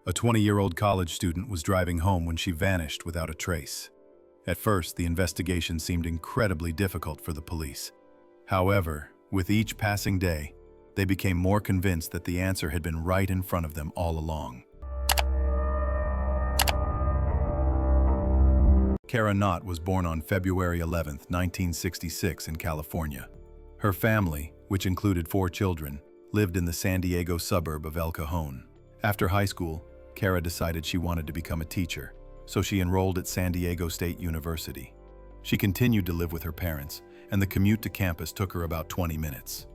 A 20-year-old college student was driving home when she vanished without a trace. At first, the investigation seemed incredibly difficult for the police. However, with each passing day, they became more convinced that the answer had been right in front of them all along. Cara Knott was born on February 11, 1966 in California. Her family, which included 4 children, lived in the San Diego suburb of El Cajon. After high school, Cara decided she wanted to become a teacher, so she enrolled at San Diego State University. She continued to live with her parents, and the commute to campus took her about 20 minutes.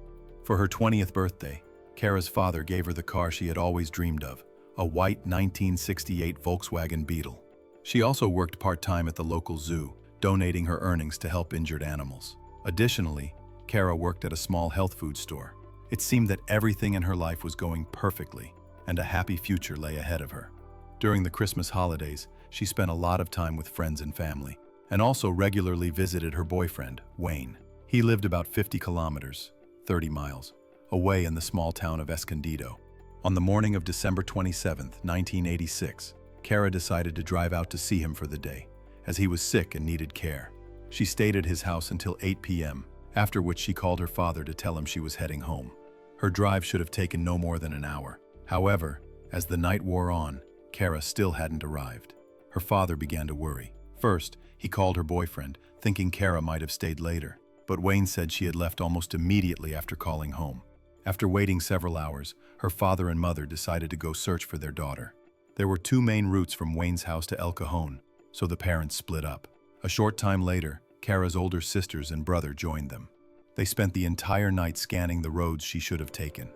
For her 20th birthday, Cara's father gave her the car she had always dreamed of, a white 1968 Volkswagen Beetle. She also worked part-time at the local zoo, donating her earnings to help injured animals. Additionally, Cara worked at a small health food store. It seemed that everything in her life was going perfectly, and a happy future lay ahead of her. During the Christmas holidays, she spent a lot of time with friends and family, and also regularly visited her boyfriend, Wayne. He lived about 50 kilometers, 30 miles, away in the small town of Escondido. On the morning of December 27, 1986, Cara decided to drive out to see him for the day, as he was sick and needed care. She stayed at his house until 8 p.m., after which she called her father to tell him she was heading home. Her drive should have taken no more than an hour. However, as the night wore on, Cara still hadn't arrived. Her father began to worry. First, he called her boyfriend, thinking Cara might have stayed later, but Wayne said she had left almost immediately after calling home. After waiting several hours, her father and mother decided to go search for their daughter. There were 2 main routes from Wayne's house to El Cajon, so the parents split up. A short time later, Cara's older sisters and brother joined them. They spent the entire night scanning the roads she should have taken.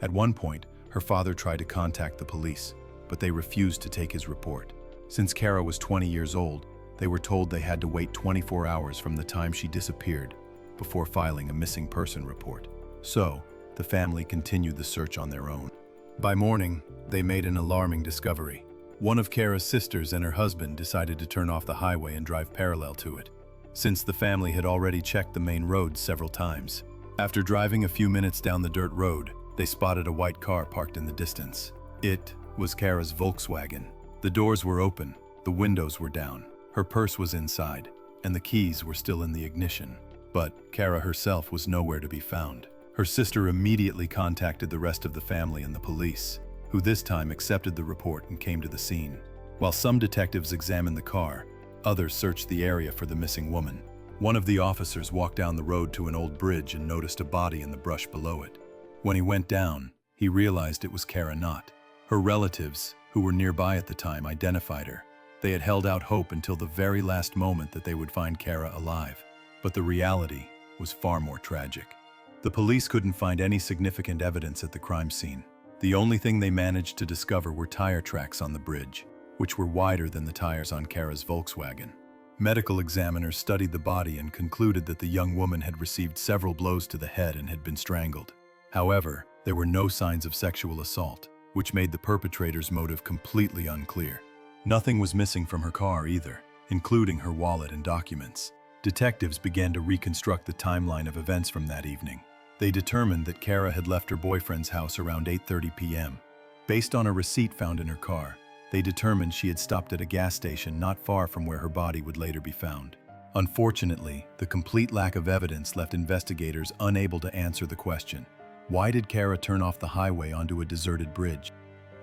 At one point, her father tried to contact the police, but they refused to take his report. Since Cara was 20 years old, they were told they had to wait 24 hours from the time she disappeared before filing a missing person report. So, the family continued the search on their own. By morning, they made an alarming discovery. One of Cara's sisters and her husband decided to turn off the highway and drive parallel to it, since the family had already checked the main road several times. After driving a few minutes down the dirt road, they spotted a white car parked in the distance. It was Cara's Volkswagen. The doors were open, the windows were down, her purse was inside, and the keys were still in the ignition. But Cara herself was nowhere to be found. Her sister immediately contacted the rest of the family and the police, who this time accepted the report and came to the scene. While some detectives examined the car, others searched the area for the missing woman. One of the officers walked down the road to an old bridge and noticed a body in the brush below it. When he went down, he realized it was Cara Knott. Her relatives, who were nearby at the time, identified her. They had held out hope until the very last moment that they would find Cara alive. But the reality was far more tragic. The police couldn't find any significant evidence at the crime scene. The only thing they managed to discover were tire tracks on the bridge, which were wider than the tires on Cara's Volkswagen. Medical examiners studied the body and concluded that the young woman had received several blows to the head and had been strangled. However, there were no signs of sexual assault, which made the perpetrator's motive completely unclear. Nothing was missing from her car either, including her wallet and documents. Detectives began to reconstruct the timeline of events from that evening. They determined that Cara had left her boyfriend's house around 8:30 p.m. Based on a receipt found in her car, they determined she had stopped at a gas station not far from where her body would later be found. Unfortunately, the complete lack of evidence left investigators unable to answer the question: why did Cara turn off the highway onto a deserted bridge?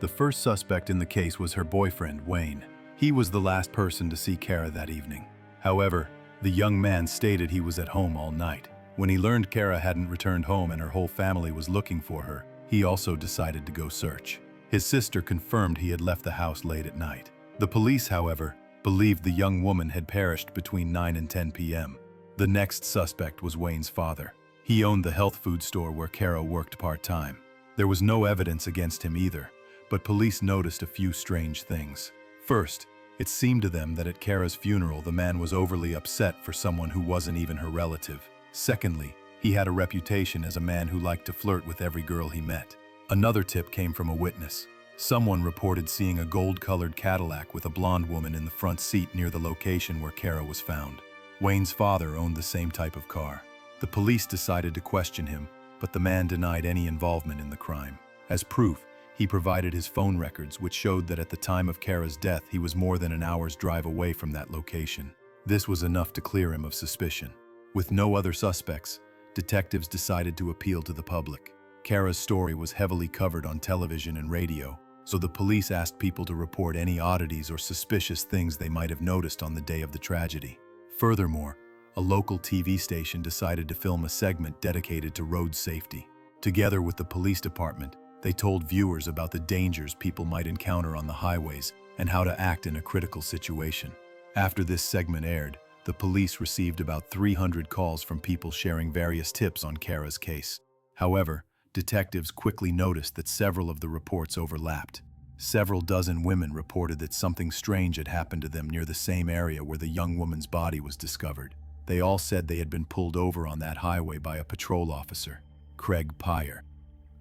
The first suspect in the case was her boyfriend, Wayne. He was the last person to see Cara that evening. However, the young man stated he was at home all night. When he learned Cara hadn't returned home and her whole family was looking for her, he also decided to go search. His sister confirmed he had left the house late at night. The police, however, believed the young woman had perished between 9 and 10 p.m. The next suspect was Wayne's father. He owned the health food store where Cara worked part-time. There was no evidence against him either, but police noticed a few strange things. First, it seemed to them that at Cara's funeral the man was overly upset for someone who wasn't even her relative. Secondly, he had a reputation as a man who liked to flirt with every girl he met. Another tip came from a witness. Someone reported seeing a gold-colored Cadillac with a blonde woman in the front seat near the location where Cara was found. Wayne's father owned the same type of car. The police decided to question him, but the man denied any involvement in the crime. As proof, He provided his phone records, which showed that at the time of Cara's death, he was more than an hour's drive away from that location. This was enough to clear him of suspicion. With no other suspects, detectives decided to appeal to the public. Cara's story was heavily covered on television and radio, so the police asked people to report any oddities or suspicious things they might have noticed on the day of the tragedy. Furthermore, a local TV station decided to film a segment dedicated to road safety. Together with the police department, they told viewers about the dangers people might encounter on the highways and how to act in a critical situation. After this segment aired, the police received about 300 calls from people sharing various tips on Cara's case. However, detectives quickly noticed that several of the reports overlapped. Several dozen women reported that something strange had happened to them near the same area where the young woman's body was discovered. They all said they had been pulled over on that highway by a patrol officer, Craig Peyer.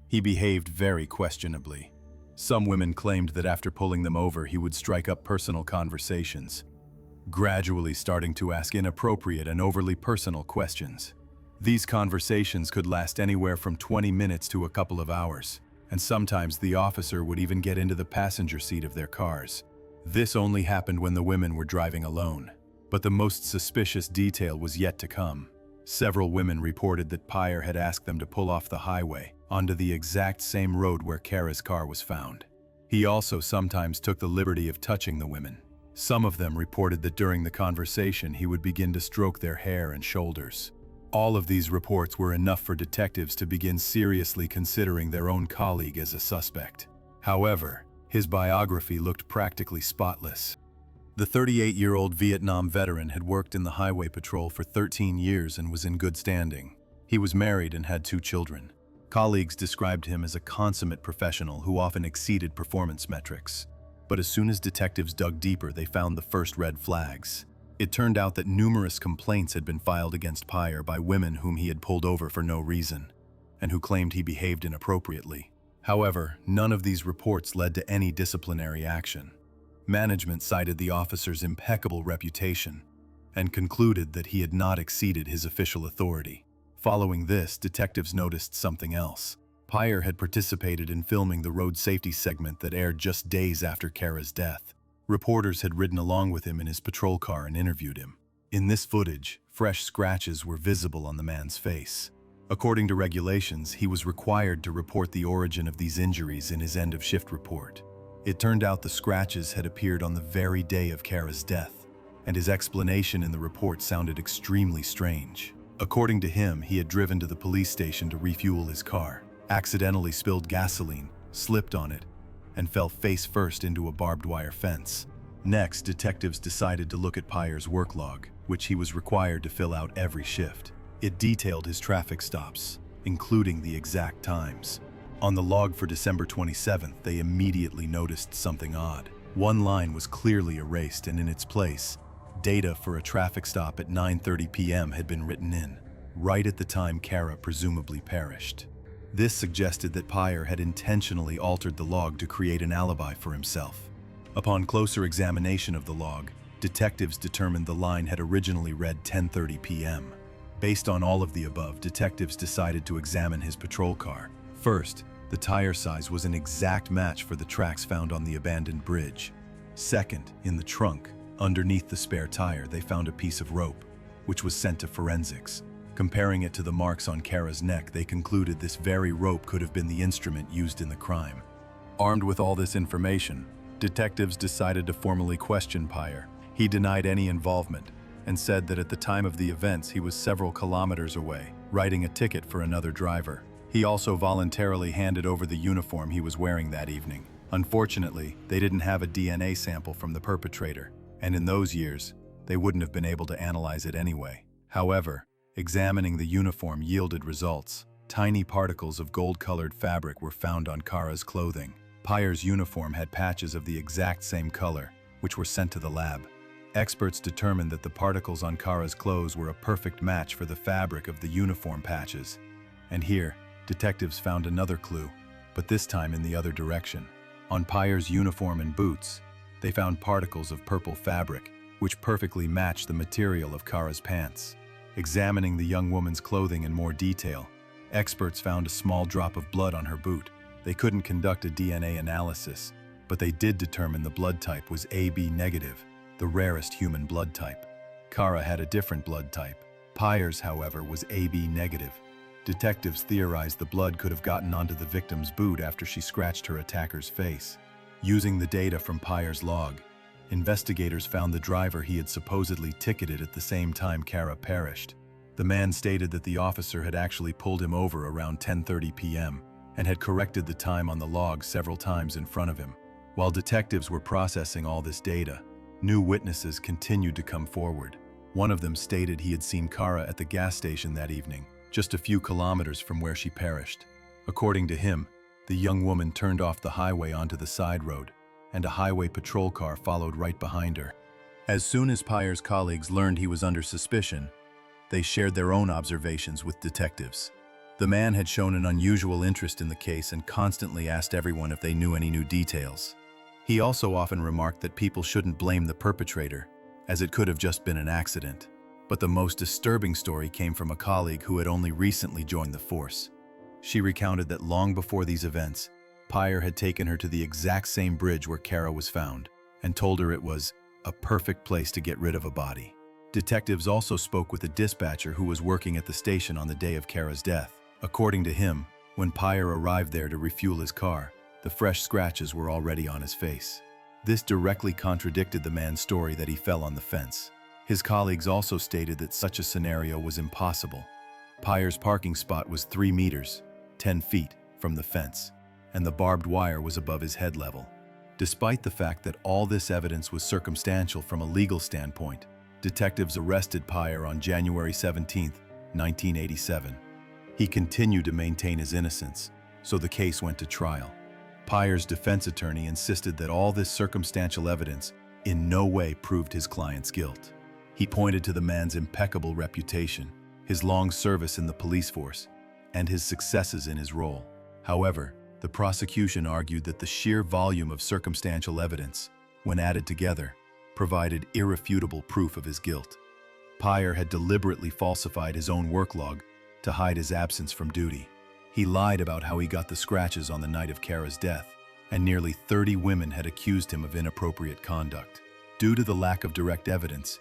He behaved very questionably. Some women claimed that after pulling them over, he would strike up personal conversations, gradually starting to ask inappropriate and overly personal questions. These conversations could last anywhere from 20 minutes to a couple of hours, and sometimes the officer would even get into the passenger seat of their cars. This only happened when the women were driving alone. But the most suspicious detail was yet to come. Several women reported that Peyer had asked them to pull off the highway onto the exact same road where Cara's car was found. He also sometimes took the liberty of touching the women. Some of them reported that during the conversation he would begin to stroke their hair and shoulders. All of these reports were enough for detectives to begin seriously considering their own colleague as a suspect. However, his biography looked practically spotless. The 38-year-old Vietnam veteran had worked in the highway patrol for 13 years and was in good standing. He was married and had 2 children. Colleagues described him as a consummate professional who often exceeded performance metrics. But as soon as detectives dug deeper, they found the first red flags. It turned out that numerous complaints had been filed against Peyer by women whom he had pulled over for no reason, and who claimed he behaved inappropriately. However, none of these reports led to any disciplinary action. Management cited the officer's impeccable reputation and concluded that he had not exceeded his official authority. Following this, detectives noticed something else. Peyer had participated in filming the road safety segment that aired just days after Cara's death. Reporters had ridden along with him in his patrol car and interviewed him. In this footage, fresh scratches were visible on the man's face. According to regulations, he was required to report the origin of these injuries in his end-of-shift report. It turned out the scratches had appeared on the very day of Cara's death, and his explanation in the report sounded extremely strange. According to him, he had driven to the police station to refuel his car, accidentally spilled gasoline, slipped on it, and fell face first into a barbed wire fence. Next, detectives decided to look at Peyer's work log, which he was required to fill out every shift. It detailed his traffic stops, including the exact times. On the log for December 27th, they immediately noticed something odd. One line was clearly erased, and in its place, data for a traffic stop at 9:30 p.m. had been written in, right at the time Cara presumably perished. This suggested that Peyer had intentionally altered the log to create an alibi for himself. Upon closer examination of the log, detectives determined the line had originally read 10:30 p.m. Based on all of the above, detectives decided to examine his patrol car. First, the tire size was an exact match for the tracks found on the abandoned bridge. Second, in the trunk, underneath the spare tire, they found a piece of rope, which was sent to forensics. Comparing it to the marks on Cara's neck, they concluded this very rope could have been the instrument used in the crime. Armed with all this information, detectives decided to formally question Peyer. He denied any involvement and said that at the time of the events he was several kilometers away, writing a ticket for another driver. He also voluntarily handed over the uniform he was wearing that evening. Unfortunately, they didn't have a DNA sample from the perpetrator, and in those years, they wouldn't have been able to analyze it anyway. However, examining the uniform yielded results. Tiny particles of gold-colored fabric were found on Cara's clothing. Peyer's uniform had patches of the exact same color, which were sent to the lab. Experts determined that the particles on Cara's clothes were a perfect match for the fabric of the uniform patches. And here, detectives found another clue, but this time in the other direction. On Peyer's uniform and boots, they found particles of purple fabric, which perfectly matched the material of Cara's pants. Examining the young woman's clothing in more detail, experts found a small drop of blood on her boot, They couldn't conduct a DNA analysis, but they did determine the blood type was AB negative, the rarest human blood type. Cara had a different blood type. Peyer's, however, was AB negative. Detectives theorized the blood could have gotten onto the victim's boot after she scratched her attacker's face. Using the data from Peyer's log, investigators found the driver he had supposedly ticketed at the same time Cara perished. The man stated that the officer had actually pulled him over around 10:30 p.m. and had corrected the time on the log several times in front of him. While detectives were processing all this data, new witnesses continued to come forward. One of them stated he had seen Cara at the gas station that evening, just a few kilometers from where she perished. According to him, the young woman turned off the highway onto the side road, and a highway patrol car followed right behind her. As soon as Peyer's colleagues learned he was under suspicion, they shared their own observations with detectives. The man had shown an unusual interest in the case and constantly asked everyone if they knew any new details. He also often remarked that people shouldn't blame the perpetrator, as it could have just been an accident. But the most disturbing story came from a colleague who had only recently joined the force. She recounted that long before these events, Peyer had taken her to the exact same bridge where Cara was found and told her it was a perfect place to get rid of a body. Detectives also spoke with a dispatcher who was working at the station on the day of Cara's death. According to him, when Peyer arrived there to refuel his car, the fresh scratches were already on his face. This directly contradicted the man's story that he fell on the fence. His colleagues also stated that such a scenario was impossible. Peyer's parking spot was 3 meters, 10 feet, from the fence, and the barbed wire was above his head level. Despite the fact that all this evidence was circumstantial from a legal standpoint, detectives arrested Peyer on January 17, 1987. He continued to maintain his innocence, so the case went to trial. Peyer's defense attorney insisted that all this circumstantial evidence in no way proved his client's guilt. He pointed to the man's impeccable reputation, his long service in the police force, and his successes in his role. However, the prosecution argued that the sheer volume of circumstantial evidence, when added together, provided irrefutable proof of his guilt. Peyer had deliberately falsified his own work log to hide his absence from duty. He lied about how he got the scratches on the night of Cara's death, and nearly 30 women had accused him of inappropriate conduct. Due to the lack of direct evidence,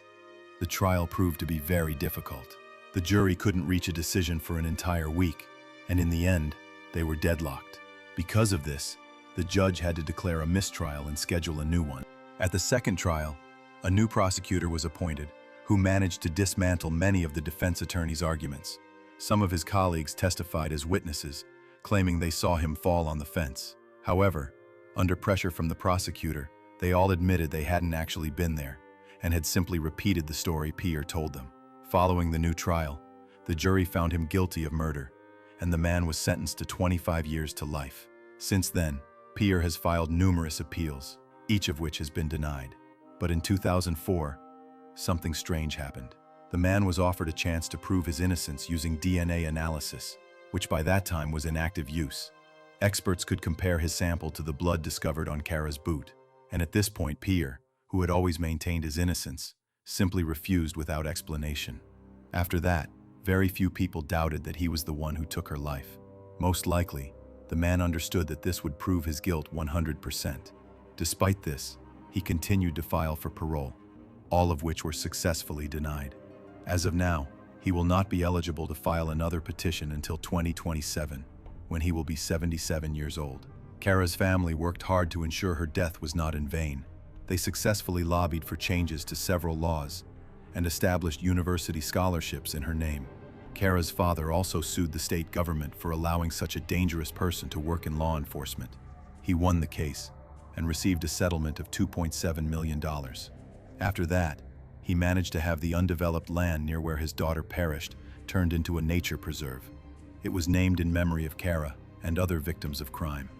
the trial proved to be very difficult. The jury couldn't reach a decision for an entire week, and in the end, they were deadlocked. Because of this, the judge had to declare a mistrial and schedule a new one. At the second trial, a new prosecutor was appointed, who managed to dismantle many of the defense attorney's arguments. Some of his colleagues testified as witnesses, claiming they saw him fall on the fence. However, under pressure from the prosecutor, they all admitted they hadn't actually been there and had simply repeated the story Peyer told them. Following the new trial, the jury found him guilty of murder, and the man was sentenced to 25 years to life. Since then, Peyer has filed numerous appeals, each of which has been denied. But in 2004, something strange happened. The man was offered a chance to prove his innocence using DNA analysis, which by that time was in active use. Experts could compare his sample to the blood discovered on Cara's boot, and at this point Peyer, who had always maintained his innocence, simply refused without explanation. After that, very few people doubted that he was the one who took her life. Most likely, the man understood that this would prove his guilt 100%. Despite this, he continued to file for parole, all of which were successfully denied. As of now, he will not be eligible to file another petition until 2027, when he will be 77 years old. Cara's family worked hard to ensure her death was not in vain. They successfully lobbied for changes to several laws and established university scholarships in her name. Cara's father also sued the state government for allowing such a dangerous person to work in law enforcement. He won the case and received a settlement of $2.7 million. After that, he managed to have the undeveloped land near where his daughter perished turned into a nature preserve. It was named in memory of Cara and other victims of crime.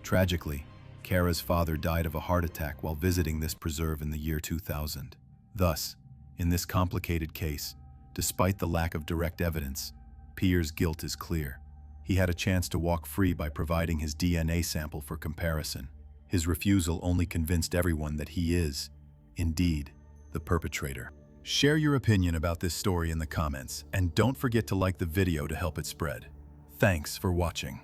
Tragically, Cara's father died of a heart attack while visiting this preserve in the year 2000. Thus, in this complicated case, despite the lack of direct evidence, Peyer's guilt is clear. He had a chance to walk free by providing his DNA sample for comparison. His refusal only convinced everyone that he is, indeed, the perpetrator. Share your opinion about this story in the comments, and don't forget to like the video to help it spread. Thanks for watching.